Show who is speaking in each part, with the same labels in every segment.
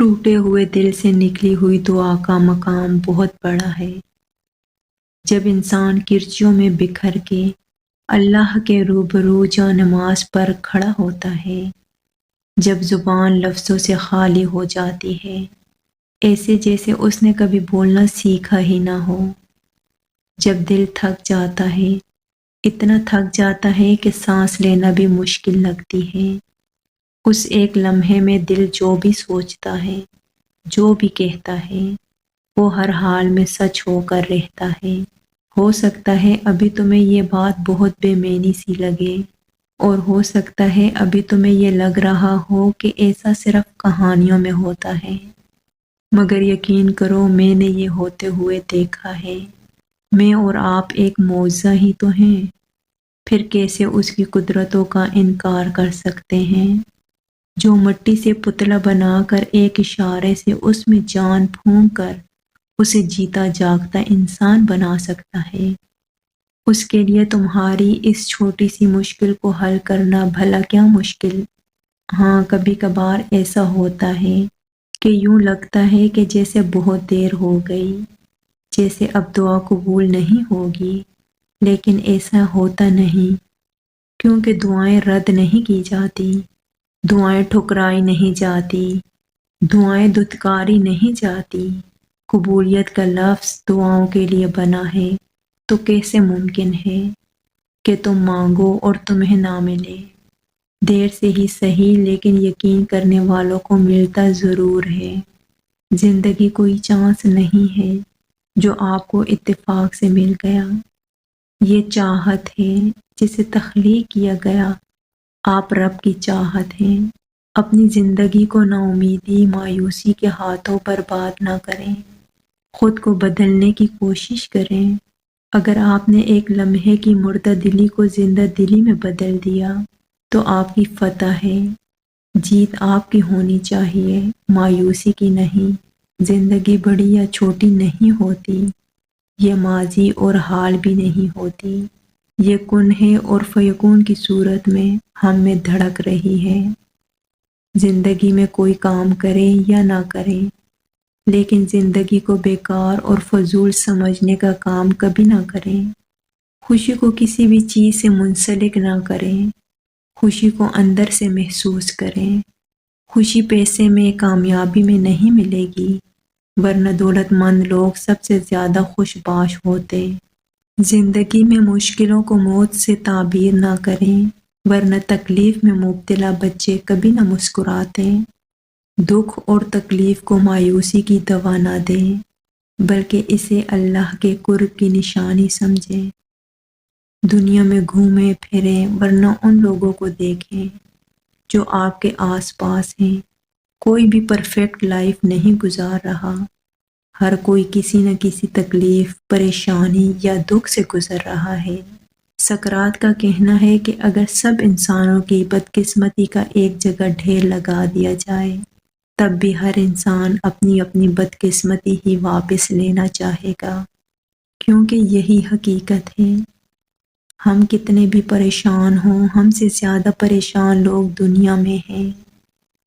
Speaker 1: ٹوٹے ہوئے دل سے نکلی ہوئی دعا کا مقام بہت بڑا ہے۔ جب انسان کرچیوں میں بکھر کے اللہ کے روبرو جا نماز پر کھڑا ہوتا ہے، جب زبان لفظوں سے خالی ہو جاتی ہے، ایسے جیسے اس نے کبھی بولنا سیکھا ہی نہ ہو، جب دل تھک جاتا ہے، اتنا تھک جاتا ہے کہ سانس لینا بھی مشکل لگتی ہے، اس ایک لمحے میں دل جو بھی سوچتا ہے، جو بھی کہتا ہے، وہ ہر حال میں سچ ہو کر رہتا ہے۔ ہو سکتا ہے ابھی تمہیں یہ بات بہت بے معنی سی لگے، اور ہو سکتا ہے ابھی تمہیں یہ لگ رہا ہو کہ ایسا صرف کہانیوں میں ہوتا ہے، مگر یقین کرو میں نے یہ ہوتے ہوئے دیکھا ہے۔ میں اور آپ ایک معجزہ ہی تو ہیں، پھر کیسے اس کی قدرتوں کا انکار کر سکتے ہیں، جو مٹی سے پتلا بنا کر ایک اشارے سے اس میں جان پھونک کر اسے جیتا جاگتا انسان بنا سکتا ہے۔ اس کے لیے تمہاری اس چھوٹی سی مشکل کو حل کرنا بھلا کیا مشکل؟ ہاں، کبھی کبھار ایسا ہوتا ہے کہ یوں لگتا ہے کہ جیسے بہت دیر ہو گئی، جیسے اب دعا قبول نہیں ہوگی، لیکن ایسا ہوتا نہیں، کیونکہ دعائیں رد نہیں کی جاتی، دعائیں ٹھکرائی نہیں جاتی، دعائیں دھتکاری نہیں جاتی۔ قبولیت کا لفظ دعاؤں کے لیے بنا ہے، تو کیسے ممکن ہے کہ تم مانگو اور تمہیں نہ ملے؟ دیر سے ہی صحیح، لیکن یقین کرنے والوں کو ملتا ضرور ہے۔ زندگی کوئی چانس نہیں ہے جو آپ کو اتفاق سے مل گیا، یہ چاہت ہے جسے تخلیق کیا گیا۔ آپ رب کی چاہت ہیں۔ اپنی زندگی کو نا امیدی، مایوسی کے ہاتھوں برباد نہ کریں، خود کو بدلنے کی کوشش کریں۔ اگر آپ نے ایک لمحے کی مردہ دلی کو زندہ دلی میں بدل دیا تو آپ کی فتح ہے۔ جیت آپ کی ہونی چاہیے، مایوسی کی نہیں۔ زندگی بڑی یا چھوٹی نہیں ہوتی، یہ ماضی اور حال بھی نہیں ہوتی، یہ کن ہے اور فیکون کی صورت میں ہم میں دھڑک رہی ہے۔ زندگی میں کوئی کام کرے یا نہ کرے، لیکن زندگی کو بیکار اور فضول سمجھنے کا کام کبھی نہ کریں۔ خوشی کو کسی بھی چیز سے منسلک نہ کریں، خوشی کو اندر سے محسوس کریں۔ خوشی پیسے میں، کامیابی میں نہیں ملے گی، ورنہ دولت مند لوگ سب سے زیادہ خوش باش ہوتے۔ زندگی میں مشکلوں کو موت سے تعبیر نہ کریں، ورنہ تکلیف میں مبتلا بچے کبھی نہ مسکراتے۔ دکھ اور تکلیف کو مایوسی کی دوا نہ دیں، بلکہ اسے اللہ کے قرب کی نشانی سمجھیں۔ دنیا میں گھومیں پھریں، ورنہ ان لوگوں کو دیکھیں جو آپ کے آس پاس ہیں۔ کوئی بھی پرفیکٹ لائف نہیں گزار رہا، ہر کوئی کسی نہ کسی تکلیف، پریشانی یا دکھ سے گزر رہا ہے۔ سقراط کا کہنا ہے کہ اگر سب انسانوں کی بدقسمتی کا ایک جگہ ڈھیر لگا دیا جائے، تب بھی ہر انسان اپنی اپنی بدقسمتی ہی واپس لینا چاہے گا، کیونکہ یہی حقیقت ہے۔ ہم کتنے بھی پریشان ہوں، ہم سے زیادہ پریشان لوگ دنیا میں ہیں۔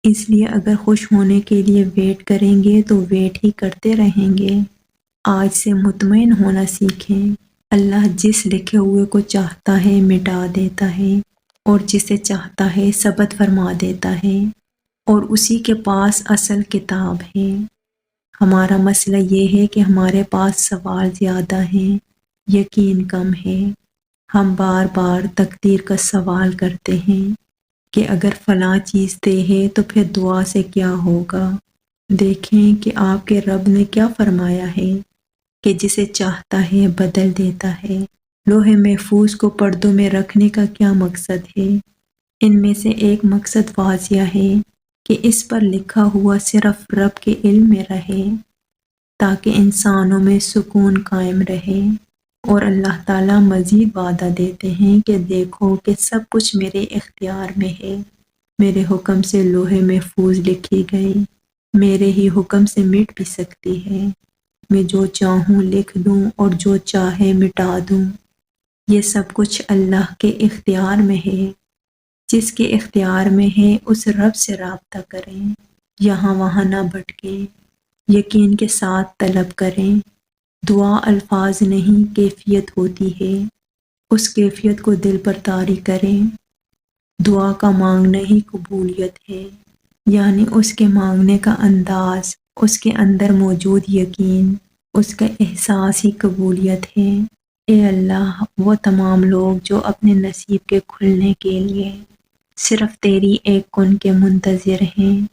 Speaker 1: اس لیے اگر خوش ہونے کے لیے ویٹ کریں گے تو ویٹ ہی کرتے رہیں گے۔ آج سے مطمئن ہونا سیکھیں۔ اللہ جس لکھے ہوئے کو چاہتا ہے مٹا دیتا ہے، اور جسے چاہتا ہے ثبت فرما دیتا ہے، اور اسی کے پاس اصل کتاب ہے۔ ہمارا مسئلہ یہ ہے کہ ہمارے پاس سوال زیادہ ہیں، یقین کم ہے۔ ہم بار بار تقدیر کا سوال کرتے ہیں کہ اگر فلاں چیز دے ہے تو پھر دعا سے کیا ہوگا؟ دیکھیں کہ آپ کے رب نے کیا فرمایا ہے کہ جسے چاہتا ہے بدل دیتا ہے۔ لوح محفوظ کو پردوں میں رکھنے کا کیا مقصد ہے؟ ان میں سے ایک مقصد واضح ہے کہ اس پر لکھا ہوا صرف رب کے علم میں رہے، تاکہ انسانوں میں سکون قائم رہے۔ اور اللہ تعالیٰ مزید وعدہ دیتے ہیں کہ دیکھو کہ سب کچھ میرے اختیار میں ہے، میرے حکم سے لوح محفوظ لکھی گئی، میرے ہی حکم سے مٹ بھی سکتی ہے۔ میں جو چاہوں لکھ دوں اور جو چاہے مٹا دوں، یہ سب کچھ اللہ کے اختیار میں ہے۔ جس کے اختیار میں ہے اس رب سے رابطہ کریں۔ یہاں وہاں نہ بھٹکیں، یقین کے ساتھ طلب کریں۔ دعا الفاظ نہیں کیفیت ہوتی ہے، اس کیفیت کو دل پر طاری کریں۔ دعا کا مانگنا ہی قبولیت ہے، یعنی اس کے مانگنے کا انداز، اس کے اندر موجود یقین، اس کا احساس ہی قبولیت ہے۔ اے اللہ، وہ تمام لوگ جو اپنے نصیب کے کھلنے کے لیے صرف تیری ایک کن کے منتظر ہیں،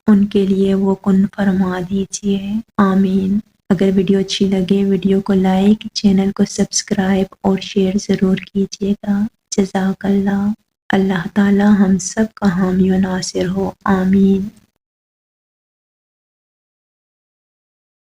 Speaker 1: ان کے لیے وہ کن فرما دیجئے۔ آمین۔ اگر ویڈیو اچھی لگے ویڈیو کو لائک، چینل کو سبسکرائب اور شیئر ضرور کیجیے گا۔ جزاک اللہ۔ اللہ تعالی ہم سب کا حامی و ناصر ہو۔ آمین۔